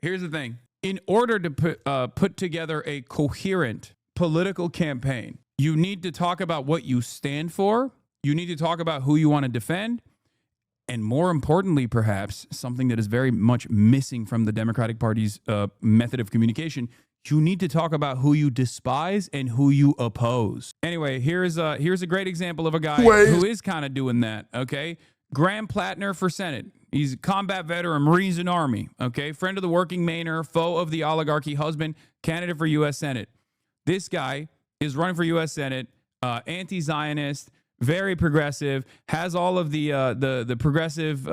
here's the thing. In order to put together a coherent political campaign, you need to talk about what you stand for. You need to talk about who you want to defend. And more importantly, perhaps, something that is very much missing from the Democratic Party's method of communication, you need to talk about who you despise and who you oppose. Anyway, here's a great example of a guy who is kind of doing that, okay? Graham Platner for Senate. He's a combat veteran, Marines and Army, okay? Friend of the working maner, foe of the oligarchy, husband, candidate for U.S. Senate. This guy is running for U.S. Senate, anti-Zionist, very progressive, has all of the progressive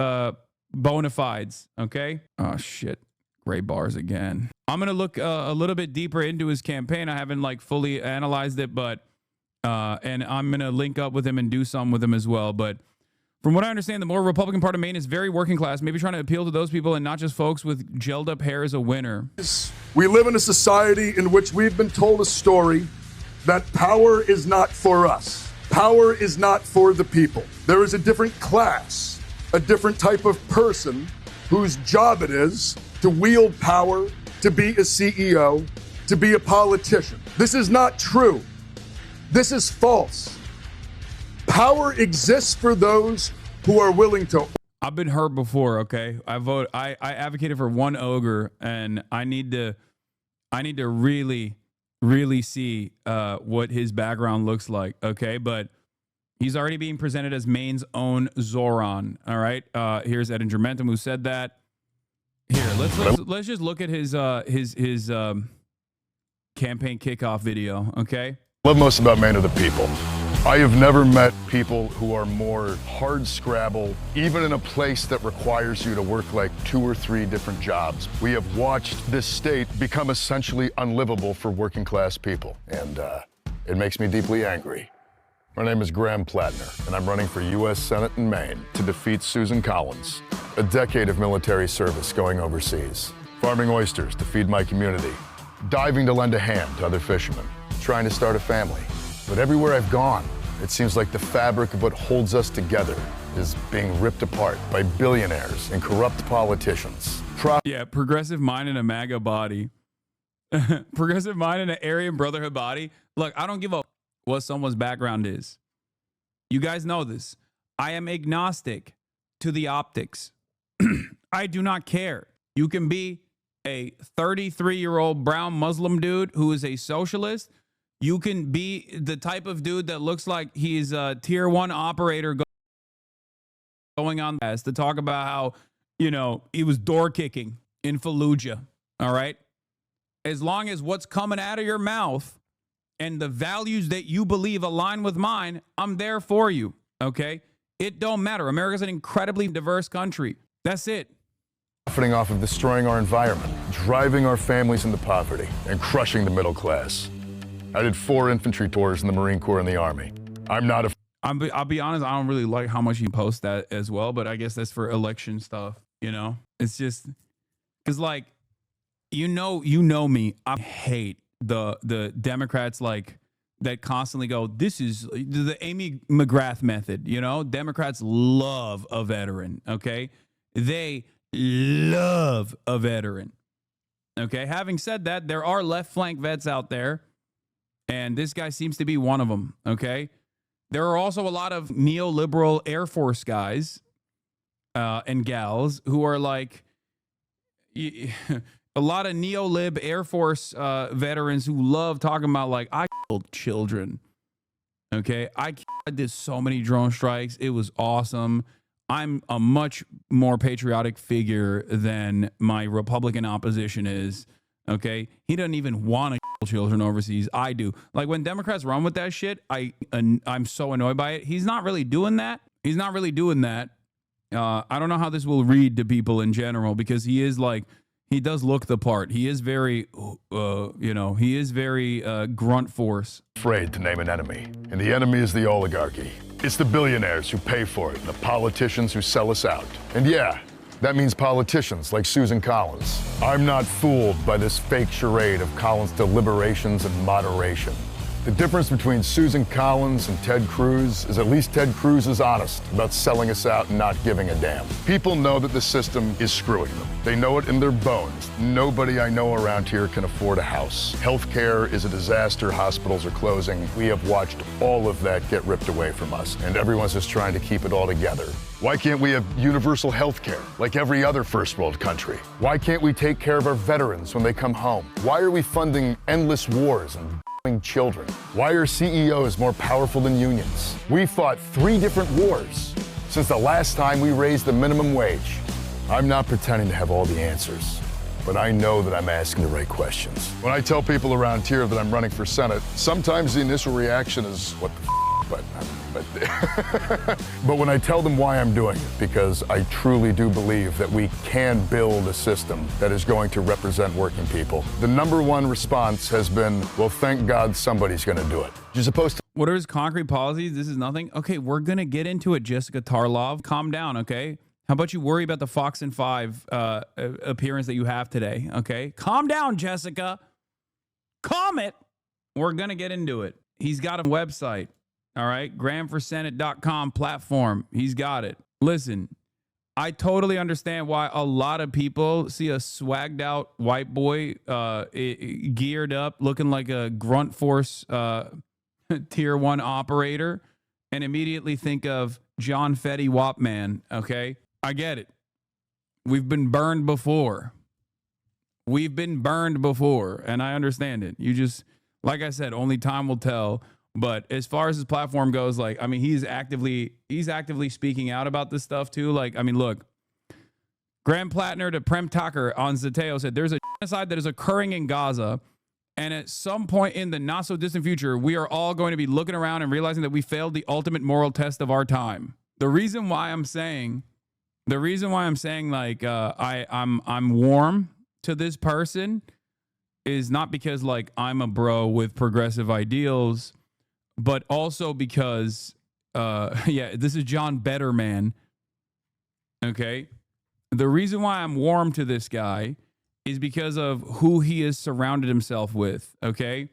bona fides, okay? Oh, shit. Gray bars again. I'm going to look a little bit deeper into his campaign. I haven't like fully analyzed it, but and I'm going to link up with him and do some with him as well. But from what I understand, the more Republican part of Maine is very working class, maybe trying to appeal to those people and not just folks with gelled up hair as a winner. We live in a society in which we've been told a story that power is not for us. Power is not for the people. There is a different class, a different type of person whose job it is to wield power, to be a CEO, to be a politician. This is not true. This is false. Power exists for those who are willing to. I've been hurt before, okay? I advocated for one ogre, and I need to really see what his background looks like, okay? But he's already being presented as Maine's own Zoran, all right? Here's Edinger Mentum who said that. Here, let's just look at his campaign kickoff video, okay? What I love most about Maine are the people. I have never met people who are more hard scrabble, even in a place that requires you to work like 2 or 3 different jobs. We have watched this state become essentially unlivable for working class people, and it makes me deeply angry. My name is Graham Platner, and I'm running for U.S. Senate in Maine to defeat Susan Collins. A decade of military service going overseas, farming oysters to feed my community, diving to lend a hand to other fishermen, trying to start a family. But everywhere I've gone, it seems like the fabric of what holds us together is being ripped apart by billionaires and corrupt politicians. Yeah, progressive mind in a MAGA body. Progressive mind in an Aryan Brotherhood body. Look, I don't give a what someone's background is. You guys know this. I am agnostic to the optics. I do not care. You can be a 33-year-old brown Muslim dude who is a socialist. You can be the type of dude that looks like he's a tier 1 operator going on to talk about how, you know, he was door kicking in Fallujah. All right. As long as what's coming out of your mouth and the values that you believe align with mine, I'm there for you. Okay. It don't matter. America's an incredibly diverse country. That's it. Profiting off of destroying our environment, driving our families into poverty, and crushing the middle class. I did 4 infantry tours in the Marine Corps and the Army. I'm not a... I'll be honest, I don't really like how much you post that as well, but I guess that's for election stuff, you know? It's just... Because, like, you know me. I hate the Democrats, like, that constantly go, this is the Amy McGrath method, you know? Democrats love a veteran, okay? They love a veteran, okay? Having said that, there are left flank vets out there, and this guy seems to be one of them, okay? There are also a lot of neoliberal Air Force guys and gals who are like, a lot of neolib Air Force veterans who love talking about, like, I killed children, okay? I did so many drone strikes. It was awesome. I'm a much more patriotic figure than my Republican opposition is, okay? He doesn't even want to kill children overseas. I do. Like, when Democrats run with that shit, I'm so annoyed by it. He's not really doing that. He's not really doing that. I don't know how this will read to people in general, because he is like, he does look the part. He is very, he is very grunt force. Afraid to name an enemy. And the enemy is the oligarchy. It's the billionaires who pay for it, and the politicians who sell us out. And yeah, that means politicians like Susan Collins. I'm not fooled by this fake charade of Collins' deliberations and moderation. The difference between Susan Collins and Ted Cruz is at least Ted Cruz is honest about selling us out and not giving a damn. People know that the system is screwing them. They know it in their bones. Nobody I know around here can afford a house. Healthcare is a disaster. Hospitals are closing. We have watched all of that get ripped away from us, and everyone's just trying to keep it all together. Why can't we have universal health care like every other first world country? Why can't we take care of our veterans when they come home? Why are we funding endless wars and children? Why are CEOs more powerful than unions? We fought 3 different wars since the last time we raised the minimum wage. I'm not pretending to have all the answers, but I know that I'm asking the right questions. When I tell people around here that I'm running for Senate, sometimes the initial reaction is, what the but when I tell them why I'm doing it, because I truly do believe that we can build a system that is going to represent working people, the #1 response has been, well, thank God somebody's going to do it. You're supposed to. What are his concrete policies? This is nothing. Okay, we're going to get into it, Jessica Tarlov. Calm down, okay? How about you worry about the Fox and 5 appearance that you have today, okay? Calm down, Jessica. Calm it. We're going to get into it. He's got a website. All right, GrahamForSenate.com platform. He's got it. Listen, I totally understand why a lot of people see a swagged out white boy geared up, looking like a grunt force tier 1 operator, and immediately think of John Fetty Wap Man. Okay, I get it. We've been burned before. And I understand it. You just, like I said, only time will tell. But as far as his platform goes, like, I mean, he's actively speaking out about this stuff too. Like, I mean, look, Graham Platner to Prem Tucker on Zateo said there's a genocide that is occurring in Gaza. And at some point in the not so distant future, we are all going to be looking around and realizing that we failed the ultimate moral test of our time. The reason why I'm saying like, I'm warm to this person is not because like I'm a bro with progressive ideals, but also because, this is John Betterman. Okay. The reason why I'm warm to this guy is because of who he has surrounded himself with. Okay.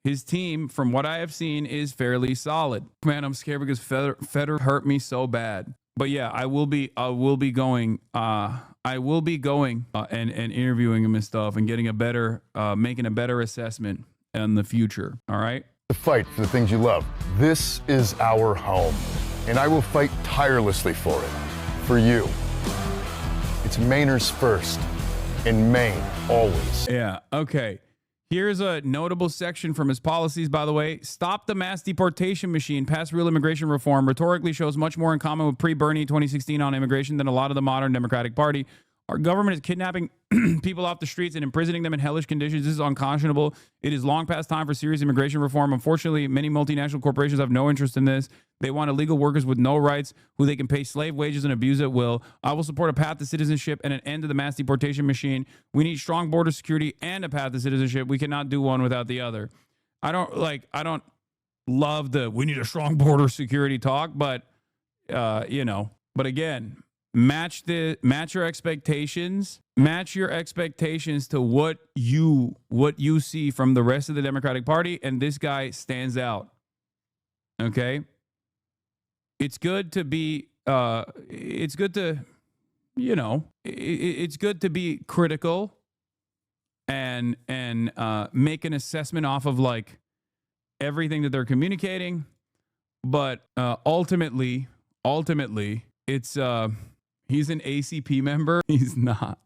His team, from what I have seen, is fairly solid. Man, I'm scared because Federer hurt me so bad. But yeah, I will be going and interviewing him and stuff and getting making a better assessment in the future. All right. To fight for the things you love. This is our home, and I will fight tirelessly for it, for you. It's Mainers first, in Maine, always. Yeah, okay. Here's a notable section from his policies, by the way. Stop the mass deportation machine. Pass real immigration reform. Rhetorically shows much more in common with pre-Bernie 2016 on immigration than a lot of the modern Democratic Party. Our government is kidnapping people off the streets and imprisoning them in hellish conditions. This is unconscionable. It is long past time for serious immigration reform. Unfortunately, many multinational corporations have no interest in this. They want illegal workers with no rights who they can pay slave wages and abuse at will. I will support a path to citizenship and an end to the mass deportation machine. We need strong border security and a path to citizenship. We cannot do one without the other. I don't love we need a strong border security talk, but but again, match your expectations. Match your expectations to what you see from the rest of the Democratic Party, and this guy stands out. Okay? It's good to be it's good to be critical and make an assessment off of like everything that they're communicating, but ultimately it's he's an ACP member. He's not.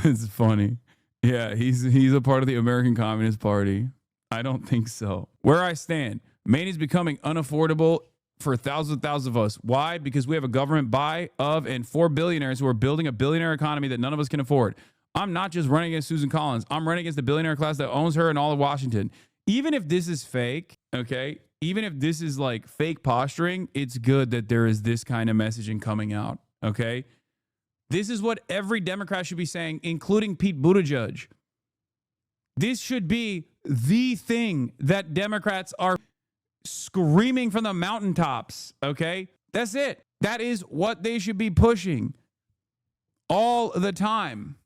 It's funny. Yeah, he's a part of the American Communist Party. I don't think so. Where I stand, Maine is becoming unaffordable for thousands of us. Why? Because we have a government by, of, and for billionaires who are building a billionaire economy that none of us can afford. I'm not just running against Susan Collins. I'm running against the billionaire class that owns her and all of Washington. Even if this is fake, okay? Even if this is like fake posturing, it's good that there is this kind of messaging coming out, okay? This is what every Democrat should be saying, including Pete Buttigieg. This should be the thing that Democrats are screaming from the mountaintops, okay? That's it. That is what they should be pushing all the time.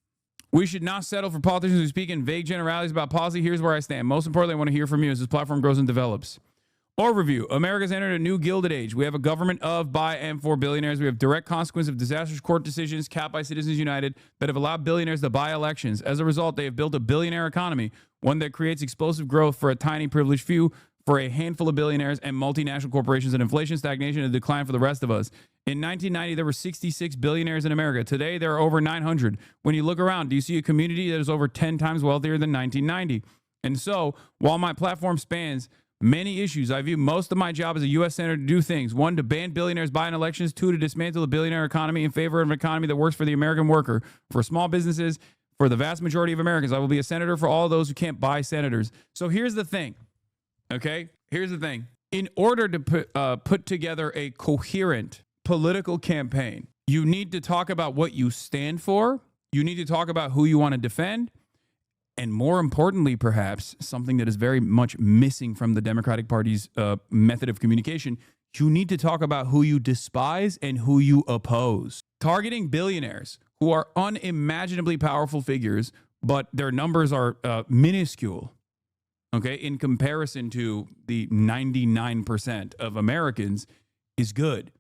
We should not settle for politicians who speak in vague generalities about policy. Here's where I stand. Most importantly, I want to hear from you as this platform grows and develops. Overview. America's entered a new gilded age. We have a government of, by, and for billionaires. We have direct consequence of disastrous court decisions capped by Citizens United that have allowed billionaires to buy elections. As a result, they have built a billionaire economy, one that creates explosive growth for a tiny privileged few, for a handful of billionaires and multinational corporations, and inflation, stagnation, and decline for the rest of us. In 1990, there were 66 billionaires in America. Today, there are over 900. When you look around, do you see a community that is over 10 times wealthier than 1990? And so, while my platform spans many issues, I view most of my job as a U.S. Senator to do things. 1, to ban billionaires buying elections. 2, to dismantle the billionaire economy in favor of an economy that works for the American worker, for small businesses, for the vast majority of Americans. I will be a senator for all those who can't buy senators. So here's the thing. Okay, here's the thing. In order to put together a coherent political campaign, you need to talk about what you stand for. You need to talk about who you want to defend. And more importantly, perhaps, something that is very much missing from the Democratic Party's method of communication, you need to talk about who you despise and who you oppose. Targeting billionaires who are unimaginably powerful figures, but their numbers are minuscule. Okay, in comparison to the 99% of Americans, is good.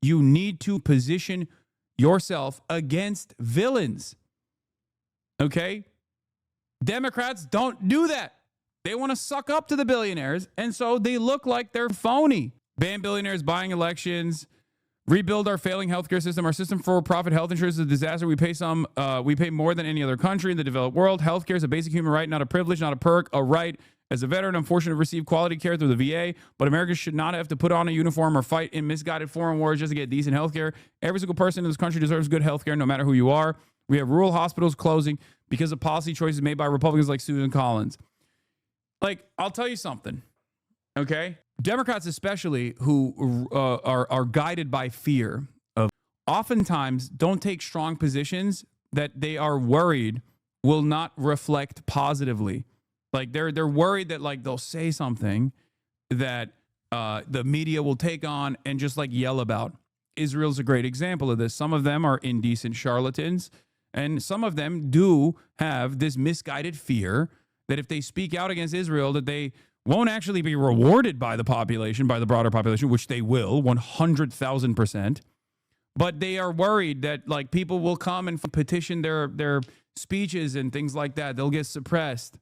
You need to position yourself against villains. Okay? Democrats don't do that. They want to suck up to the billionaires, and so they look like they're phony. Ban billionaires buying elections, rebuild our failing healthcare system. Our system for profit health insurance is a disaster. We pay more than any other country in the developed world. Healthcare is a basic human right, not a privilege, not a perk, a right. As a veteran, I'm fortunate to receive quality care through the VA, but Americans should not have to put on a uniform or fight in misguided foreign wars just to get decent health care. Every single person in this country deserves good health care, no matter who you are. We have rural hospitals closing because of policy choices made by Republicans like Susan Collins. Like, I'll tell you something, okay? Democrats especially, who are guided by fear, of oftentimes don't take strong positions that they are worried will not reflect positively. Like they're worried that like they'll say something that the media will take on and just like yell about. Israel's a great example of this. Some of them are indecent charlatans, and some of them do have this misguided fear that if they speak out against Israel, that they won't actually be rewarded by the population, by the broader population, which they will, 100,000%. But they are worried that like people will come and petition their speeches and things like that. They'll get suppressed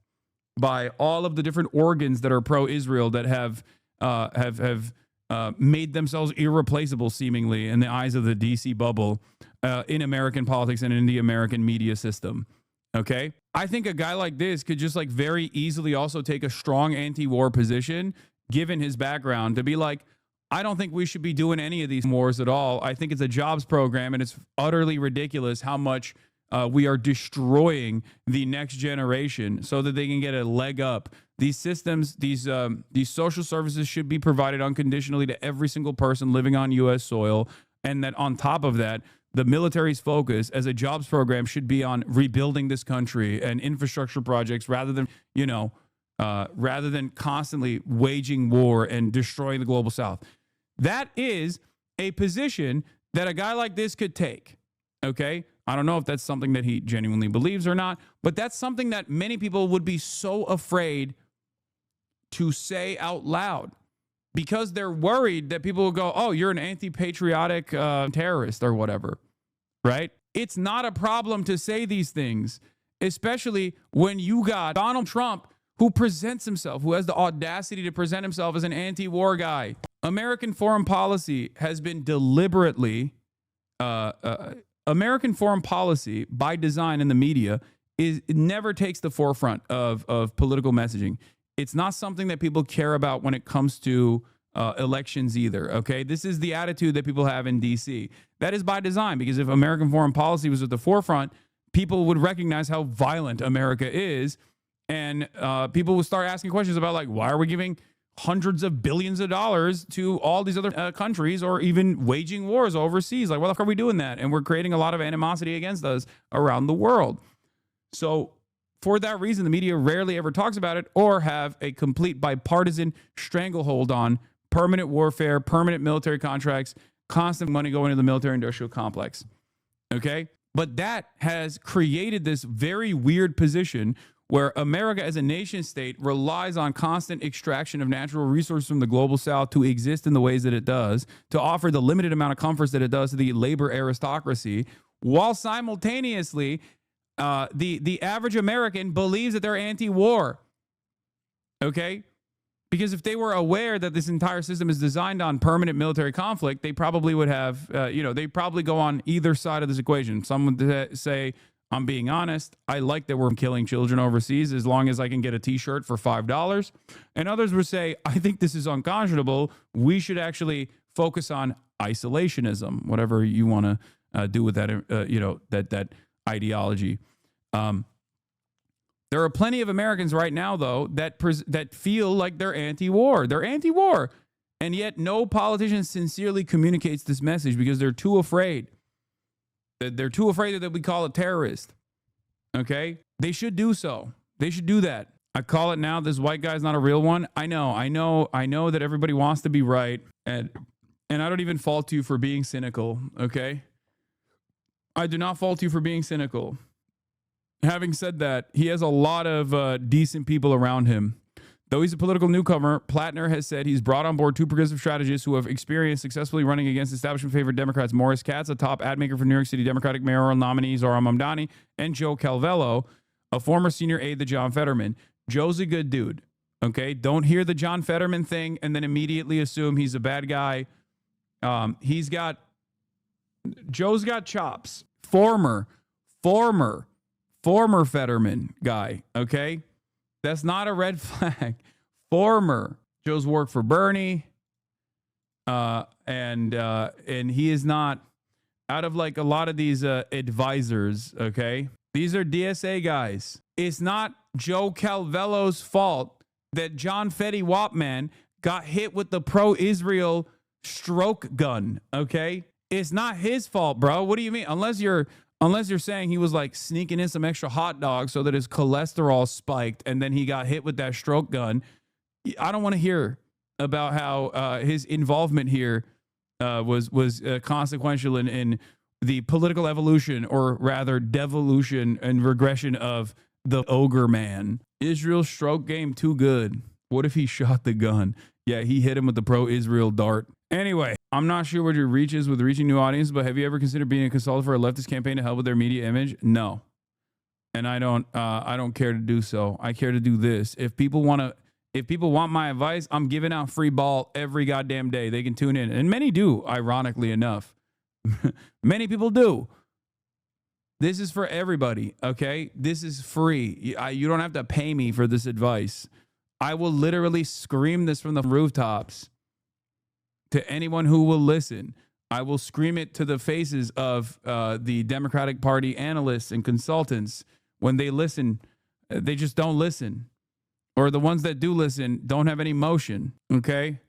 by all of the different organs that are pro-Israel that have made themselves irreplaceable, seemingly, in the eyes of the DC bubble, in American politics and in the American media system. Okay? I think a guy like this could just like very easily also take a strong anti-war position, given his background, to be like, I don't think we should be doing any of these wars at all. I think it's a jobs program, and it's utterly ridiculous how much we are destroying the next generation so that they can get a leg up. These systems, these social services should be provided unconditionally to every single person living on U.S. soil, and that on top of that, the military's focus as a jobs program should be on rebuilding this country and infrastructure projects rather than constantly waging war and destroying the global South. That is a position that a guy like this could take. Okay? I don't know if that's something that he genuinely believes or not, but that's something that many people would be so afraid to say out loud because they're worried that people will go, oh, you're an anti-patriotic terrorist or whatever, right? It's not a problem to say these things, especially when you got Donald Trump, who presents himself, who has the audacity to present himself as an anti-war guy. American foreign policy has been deliberately American foreign policy, by design in the media, it never takes the forefront of political messaging. It's not something that people care about when it comes to elections either, okay? This is the attitude that people have in D.C. That is by design, because if American foreign policy was at the forefront, people would recognize how violent America is, and people would start asking questions about, like, why are we giving hundreds of billions of dollars to all these other countries, or even waging wars overseas? Like, why the fuck are we doing that? And we're creating a lot of animosity against us around the world. So for that reason, the media rarely ever talks about it, or have a complete bipartisan stranglehold on permanent warfare, permanent military contracts, constant money going into the military industrial complex. Okay? But that has created this very weird position where America as a nation state relies on constant extraction of natural resources from the global south to exist in the ways that it does, to offer the limited amount of comforts that it does to the labor aristocracy, while simultaneously the average American believes that they're anti-war. Okay? Because if they were aware that this entire system is designed on permanent military conflict, they probably would have, they probably go on either side of this equation. Some would say, I'm being honest, I like that we're killing children overseas as long as I can get a t-shirt for $5. And others would say, I think this is unconscionable. We should actually focus on isolationism, whatever you want to do with that, that ideology. There are plenty of Americans right now, though, that feel like they're anti-war. They're anti-war. And yet no politician sincerely communicates this message because they're too afraid. They're too afraid that they'll be called a terrorist. Okay? They should do so. They should do that. I call it now, this white guy's not a real one. I know that everybody wants to be right. And I don't even fault you for being cynical. Okay? I do not fault you for being cynical. Having said that, he has a lot of decent people around him. Though he's a political newcomer, Platner has said he's brought on board two progressive strategists who have experience successfully running against establishment-favored Democrats, Maurice Katz, a top ad maker for New York City Democratic mayoral nominee Zohran Mamdani, and Joe Calvello, a former senior aide to John Fetterman. Joe's a good dude, okay? Don't hear the John Fetterman thing and then immediately assume he's a bad guy. Joe's got chops. Former Fetterman guy, okay? That's not a red flag. Former. Joe's worked for Bernie, and he is not, out of like a lot of these advisors, okay? These are DSA guys. It's not Joe Calvello's fault that John Fetty Wapman got hit with the pro-Israel stroke gun, okay? It's not his fault, bro. What do you mean? Unless you're saying he was like sneaking in some extra hot dogs so that his cholesterol spiked and then he got hit with that stroke gun. I don't want to hear about how his involvement here was consequential in the political evolution, or rather devolution and regression of the ogre man. Israel's stroke game too good. What if he shot the gun? Yeah, he hit him with the pro-Israel dart. Anyway, I'm not sure what your reach is with reaching new audiences, but have you ever considered being a consultant for a leftist campaign to help with their media image? No. And I don't care to do so. I care to do this. If people want my advice, I'm giving out free ball every goddamn day. They can tune in. And many do, ironically enough. Many people do. This is for everybody, okay? This is free. You don't have to pay me for this advice. I will literally scream this from the rooftops to anyone who will listen. I will scream it to the faces of the Democratic Party analysts and consultants. When they listen, they just don't listen. Or the ones that do listen don't have any motion, okay?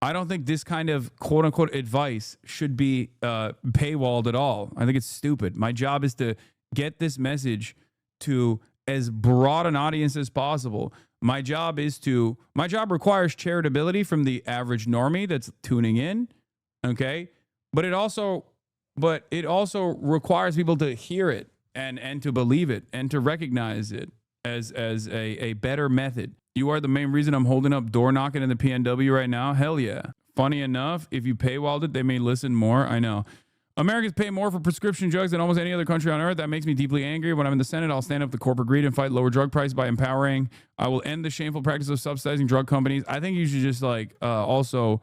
I don't think this kind of quote-unquote advice should be paywalled at all. I think it's stupid. My job is to get this message to as broad an audience as possible. My job requires charitability from the average normie that's tuning in, okay? But it also requires people to hear it and to believe it and to recognize it as a better method. You are the main reason I'm holding up door knocking in the PNW right now. Hell yeah. Funny enough, if you paywalled it, they may listen more. I know. Americans pay more for prescription drugs than almost any other country on earth. That makes me deeply angry. When I'm in the Senate, I'll stand up to corporate greed and fight lower drug prices by empowering. I will end the shameful practice of subsidizing drug companies. I think you should just also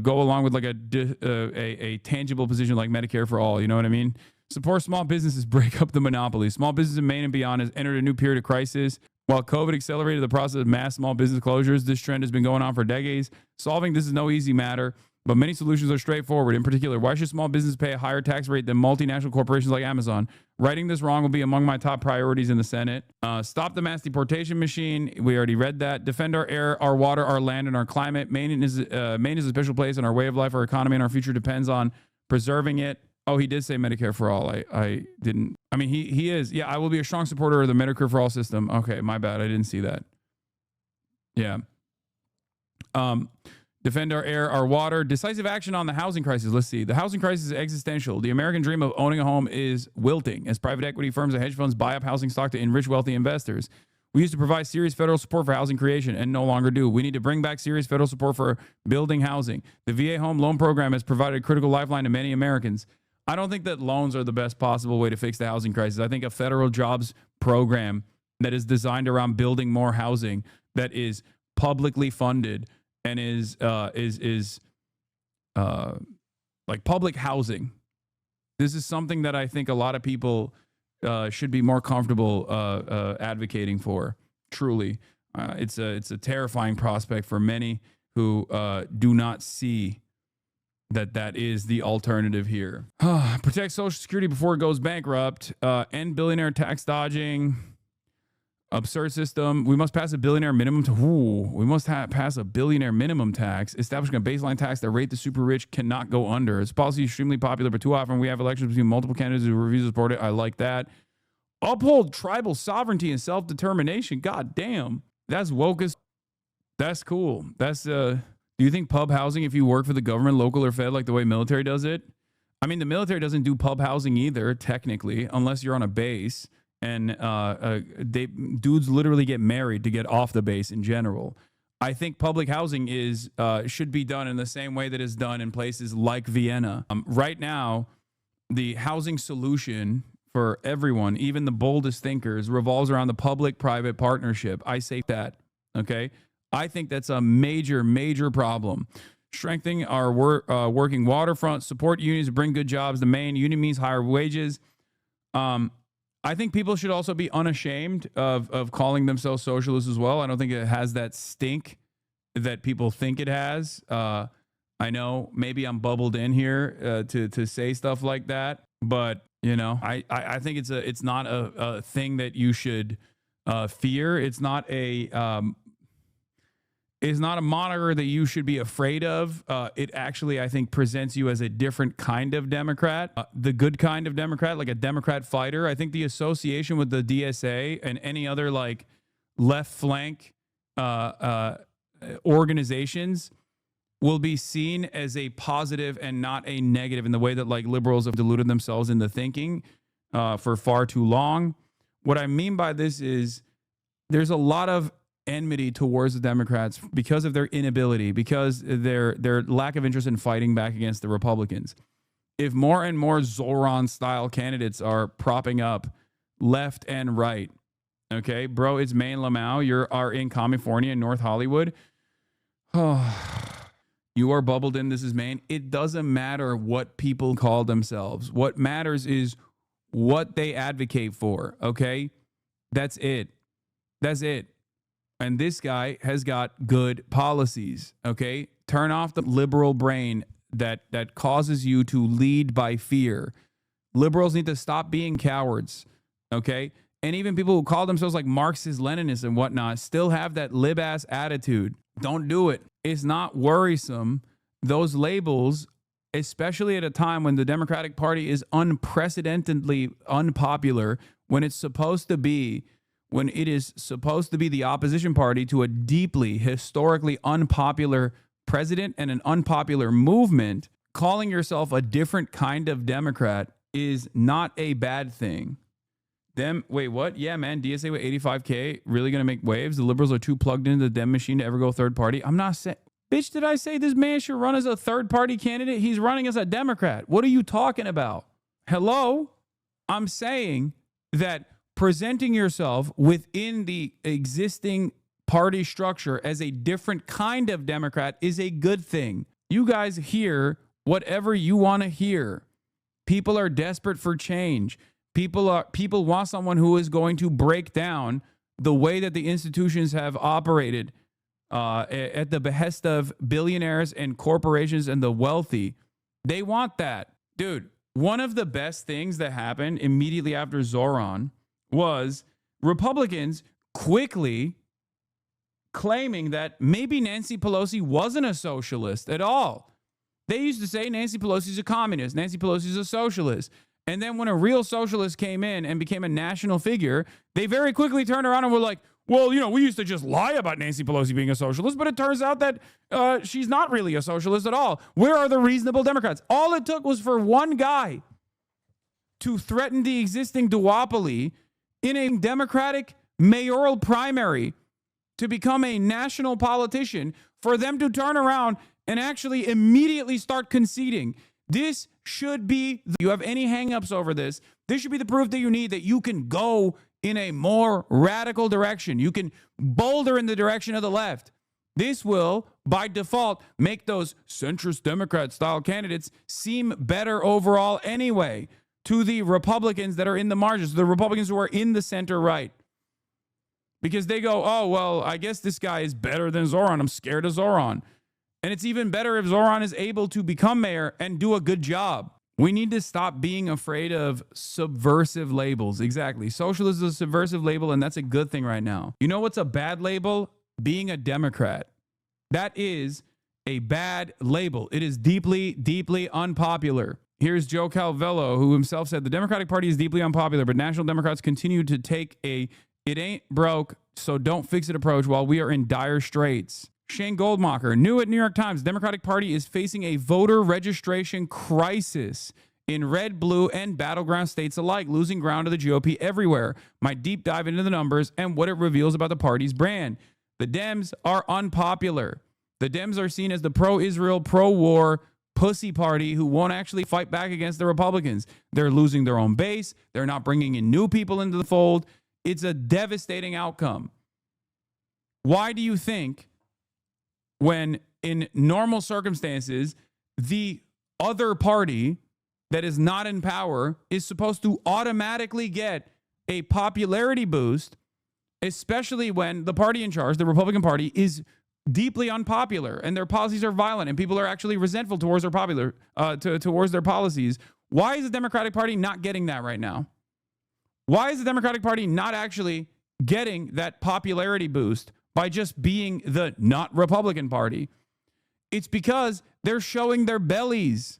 go along with like a tangible position like Medicare for all. You know what I mean? Support small businesses, break up the monopoly. Small business in Maine and beyond has entered a new period of crisis. While COVID accelerated the process of mass small business closures, this trend has been going on for decades. Solving this is no easy matter, but many solutions are straightforward. In particular, why should small businesses pay a higher tax rate than multinational corporations like Amazon? Righting this wrong will be among my top priorities in the Senate. Stop the mass deportation machine. We already read that. Defend our air, our water, our land, and our climate. Maine is a special place, and our way of life, our economy, and our future depends on preserving it. Oh, he did say Medicare for all. I didn't. I mean, he is. Yeah, I will be a strong supporter of the Medicare for all system. Okay, my bad. I didn't see that. Yeah. Defend our air, our water. Decisive action on the housing crisis. Let's see. The housing crisis is existential. The American dream of owning a home is wilting as private equity firms and hedge funds buy up housing stock to enrich wealthy investors. We used to provide serious federal support for housing creation and no longer do. We need to bring back serious federal support for building housing. The VA home loan program has provided a critical lifeline to many Americans. I don't think that loans are the best possible way to fix the housing crisis. I think a federal jobs program that is designed around building more housing, that is publicly funded and is like public housing. This is something that I think a lot of people should be more comfortable advocating for. Truly, it's a terrifying prospect for many who do not see that is the alternative here. Protect Social Security before it goes bankrupt. End billionaire tax dodging. Absurd system. We must pass a billionaire minimum pass a billionaire minimum tax. Establishing a baseline tax that rate the super rich cannot go under. This policy is extremely popular, but too often we have elections between multiple candidates who refuse to support it. I like that. Uphold tribal sovereignty and self-determination. God damn. That's woke as. That's cool. That's do you think pub housing, if you work for the government, local or fed, like the way military does it? I mean, the military doesn't do pub housing either, technically, unless you're on a base. And dudes literally get married to get off the base in general. I think public housing should be done in the same way that is done in places like Vienna. Right now, the housing solution for everyone, even the boldest thinkers, revolves around the public-private partnership. I say that, okay? I think that's a major, major problem. Strengthening our working waterfront, support unions, bring good jobs. The main union means higher wages. I think people should also be unashamed of calling themselves socialists as well. I don't think it has that stink that people think it has. I know maybe I'm bubbled in here to say stuff like that, but you know, I think it's not a thing that you should fear. It's not a moniker that you should be afraid of. It actually, I think, presents you as a different kind of Democrat, the good kind of Democrat, like a Democrat fighter. I think the association with the DSA and any other like left flank organizations will be seen as a positive and not a negative in the way that like liberals have deluded themselves into thinking for far too long. What I mean by this is there's a lot of enmity towards the Democrats because of their inability, because their lack of interest in fighting back against the Republicans. If more and more Zoran-style candidates are propping up left and right, okay, bro, it's Maine Lamau. You are in California in North Hollywood. Oh, you are bubbled in. This is Maine. It doesn't matter what people call themselves. What matters is what they advocate for, okay? That's it. That's it. And this guy has got good policies, okay? Turn off the liberal brain that causes you to lead by fear. Liberals need to stop being cowards, okay? And even people who call themselves like Marxist, Leninists and whatnot still have that lib-ass attitude. Don't do it. It's not worrisome. Those labels, especially at a time when the Democratic Party is unprecedentedly unpopular, when it is supposed to be the opposition party to a deeply, historically unpopular president and an unpopular movement, calling yourself a different kind of Democrat is not a bad thing. Wait, what? Yeah, man, DSA with 85K really going to make waves? The liberals are too plugged into the Dem machine to ever go third party? I'm not saying... Bitch, did I say this man should run as a third party candidate? He's running as a Democrat. What are you talking about? Hello? I'm saying that presenting yourself within the existing party structure as a different kind of Democrat is a good thing. You guys hear whatever you want to hear. People are desperate for change. People want someone who is going to break down the way that the institutions have operated at the behest of billionaires and corporations and the wealthy. They want that. Dude, one of the best things that happened immediately after Zoran was Republicans quickly claiming that maybe Nancy Pelosi wasn't a socialist at all. They used to say Nancy Pelosi's a communist, Nancy Pelosi's a socialist. And then when a real socialist came in and became a national figure, they very quickly turned around and were like, well, we used to just lie about Nancy Pelosi being a socialist, but it turns out that she's not really a socialist at all. Where are the reasonable Democrats? All it took was for one guy to threaten the existing duopoly in a Democratic mayoral primary to become a national politician for them to turn around and actually immediately start conceding. This should be, you have any hangups over this, this should be the proof that you need that you can go in a more radical direction. You can boulder in the direction of the left. This will, by default, make those centrist Democrat-style candidates seem better overall anyway to the Republicans that are in the margins, the Republicans who are in the center right. Because they go, oh, well, I guess this guy is better than Zoran. I'm scared of Zoran. And it's even better if Zoran is able to become mayor and do a good job. We need to stop being afraid of subversive labels. Exactly. Socialism is a subversive label, and that's a good thing right now. You know what's a bad label? Being a Democrat. That is a bad label. It is deeply, deeply unpopular. Here's Joe Calvello, who himself said, the Democratic Party is deeply unpopular, but national Democrats continue to take a it ain't broke, so don't fix it approach while we are in dire straits. Shane Goldmacher, new at New York Times, Democratic Party is facing a voter registration crisis in red, blue, and battleground states alike, losing ground to the GOP everywhere. My deep dive into the numbers and what it reveals about the party's brand. The Dems are unpopular. The Dems are seen as the pro-Israel, pro-war pussy party who won't actually fight back against the Republicans. They're losing their own base. They're not bringing in new people into the fold. It's a devastating outcome. Why do you think when in normal circumstances, the other party that is not in power is supposed to automatically get a popularity boost, especially when the party in charge, the Republican Party, is deeply unpopular and their policies are violent and people are actually resentful towards towards their policies? Why is the Democratic Party not getting that right now? Why is the Democratic Party not actually getting that popularity boost by just being the not Republican Party? It's because they're showing their bellies.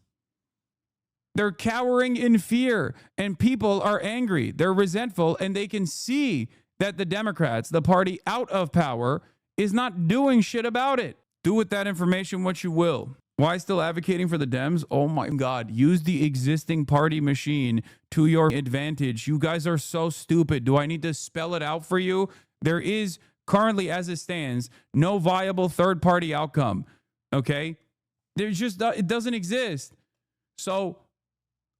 They're cowering in fear, and people are angry. They're resentful, and they can see that the Democrats, the party out of power, is not doing shit about it. Do with that information what you will. Why still advocating for the Dems? Oh my God, use the existing party machine to your advantage. You guys are so stupid. Do I need to spell it out for you? There is currently, as it stands, no viable third party outcome. Okay? There's just, it doesn't exist. So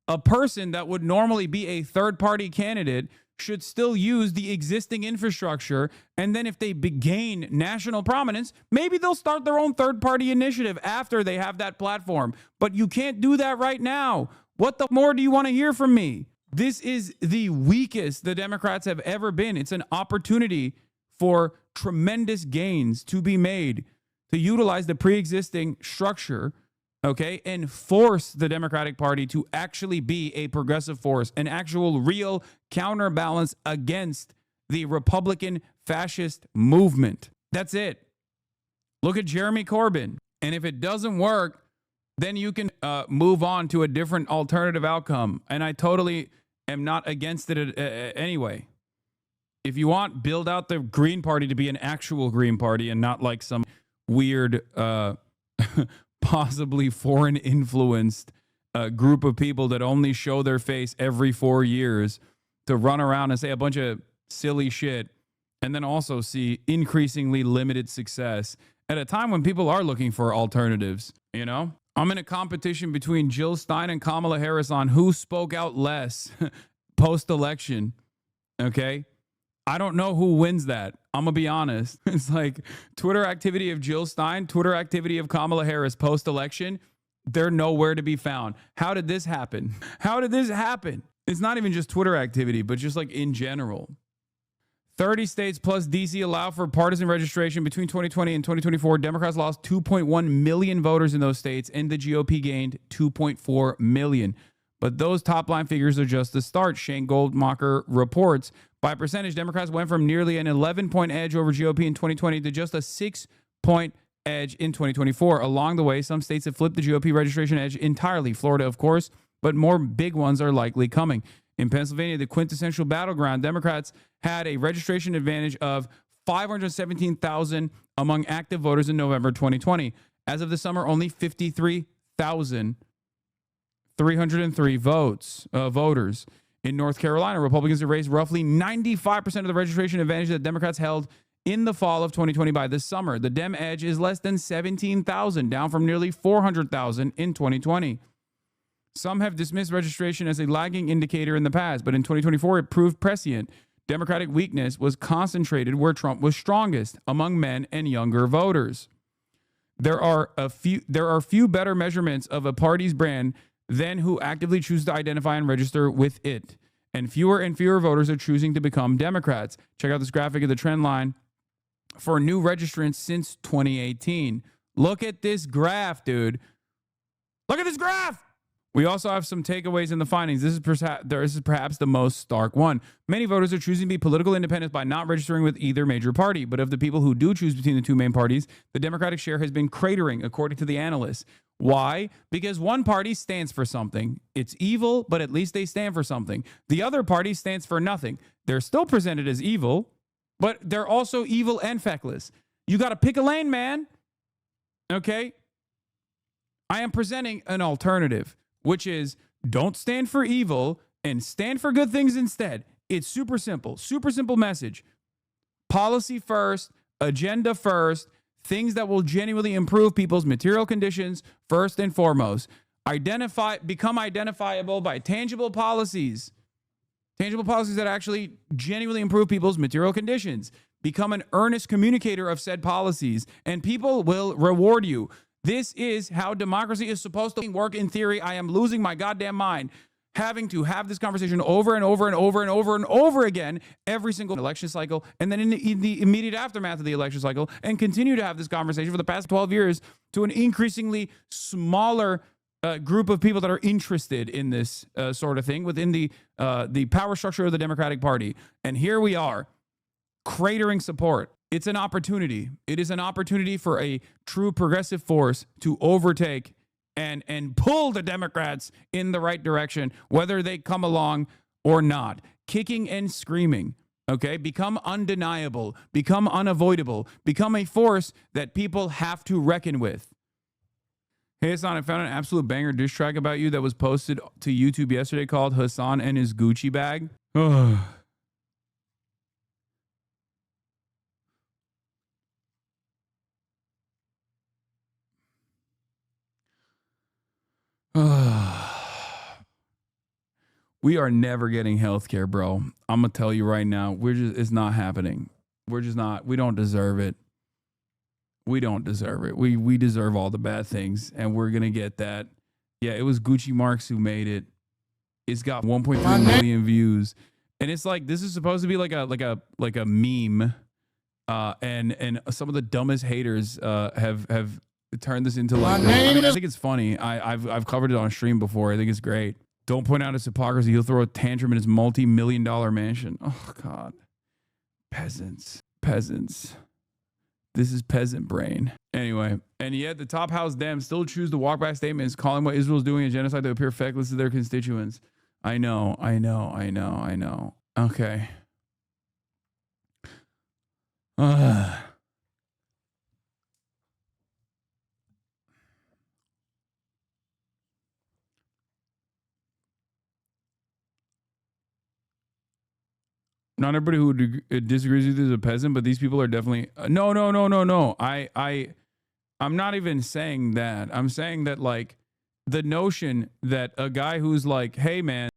a person that would normally be a third party candidate should still use the existing infrastructure. And then if they gain national prominence, maybe they'll start their own third party initiative after they have that platform. But you can't do that right now. What the more do you want to hear from me? This is the weakest the Democrats have ever been. It's an opportunity for tremendous gains to be made to utilize the pre-existing structure, okay, and force the Democratic Party to actually be a progressive force, an actual real counterbalance against the Republican fascist movement. That's it. Look at Jeremy Corbyn. And if it doesn't work, then you can move on to a different alternative outcome. And I totally am not against it anyway. If you want, build out the Green Party to be an actual Green Party and not like some weird, possibly foreign influenced group of people that only show their face every 4 years to run around and say a bunch of silly shit and then also see increasingly limited success at a time when people are looking for alternatives. You know, I'm in a competition between Jill Stein and Kamala Harris on who spoke out less post-election. Okay. I don't know who wins that. I'm going to be honest. It's like Twitter activity of Jill Stein, Twitter activity of Kamala Harris post-election. They're nowhere to be found. How did this happen? How did this happen? It's not even just Twitter activity, but just like in general. 30 states plus DC allow for partisan registration between 2020 and 2024. Democrats lost 2.1 million voters in those states, and the GOP gained 2.4 million. But those top line figures are just the start. Shane Goldmacher reports. By percentage, Democrats went from nearly an 11-point edge over GOP in 2020 to just a 6-point edge in 2024. Along the way, some states have flipped the GOP registration edge entirely. Florida, of course, but more big ones are likely coming. In Pennsylvania, the quintessential battleground, Democrats had a registration advantage of 517,000 among active voters in November 2020. As of the summer, only 53,303 voters. In North Carolina, Republicans have raised roughly 95% of the registration advantage that Democrats held in the fall of 2020 by this summer. The Dem edge is less than 17,000, down from nearly 400,000 in 2020. Some have dismissed registration as a lagging indicator in the past, but in 2024, it proved prescient. Democratic weakness was concentrated where Trump was strongest, among men and younger voters. There are few better measurements of a party's brand than who actively choose to identify and register with it. And fewer voters are choosing to become Democrats. Check out this graphic of the trend line for new registrants since 2018. Look at this graph, dude. Look at this graph. We also have some takeaways in the findings. This is perhaps the most stark one. Many voters are choosing to be political independents by not registering with either major party. But of the people who do choose between the two main parties, the Democratic share has been cratering, according to the analysts. Why? Because one party stands for something. It's evil, but at least they stand for something. The other party stands for nothing. They're still presented as evil, but they're also evil and feckless. You got to pick a lane, man. Okay? I am presenting an alternative, which is don't stand for evil and stand for good things instead. It's super simple message. Policy first, agenda first, things that will genuinely improve people's material conditions first and foremost. Become identifiable by tangible policies that actually genuinely improve people's material conditions. Become an earnest communicator of said policies, and people will reward you. This is how democracy is supposed to work in theory. I am losing my goddamn mind having to have this conversation over and over and over and over and over again every single election cycle, and then in the immediate aftermath of the election cycle, and continue to have this conversation for the past 12 years to an increasingly smaller group of people that are interested in this sort of thing within the power structure of the Democratic Party. And here we are, cratering support. It's an opportunity. It is an opportunity for a true progressive force to overtake and pull the Democrats in the right direction, whether they come along or not. Kicking and screaming, okay? Become undeniable, become unavoidable, become a force that people have to reckon with. Hey, Hasan, I found an absolute banger diss track about you that was posted to YouTube yesterday called Hasan and His Gucci Bag. We are never getting healthcare, bro. I'm gonna tell you right now, it's not happening. We don't deserve it. We don't deserve it. We deserve all the bad things, and we're gonna get that. Yeah, it was Gucci Marks who made it. It's got 1.3 million views, and it's like this is supposed to be like a meme, and some of the dumbest haters have turned this into like. I think it's funny. I've covered it on stream before. I think it's great. Don't point out his hypocrisy. He'll throw a tantrum in his multi-million-dollar mansion. Oh God, peasants. This is peasant brain. Anyway, and yet the top house Dems still choose to walk back statements calling what Israel is doing a genocide to appear feckless to their constituents. I know. Okay. Not everybody who disagrees with you is a peasant, but these people are definitely no. I'm not even saying that. I'm saying that like the notion that a guy who's like, hey man,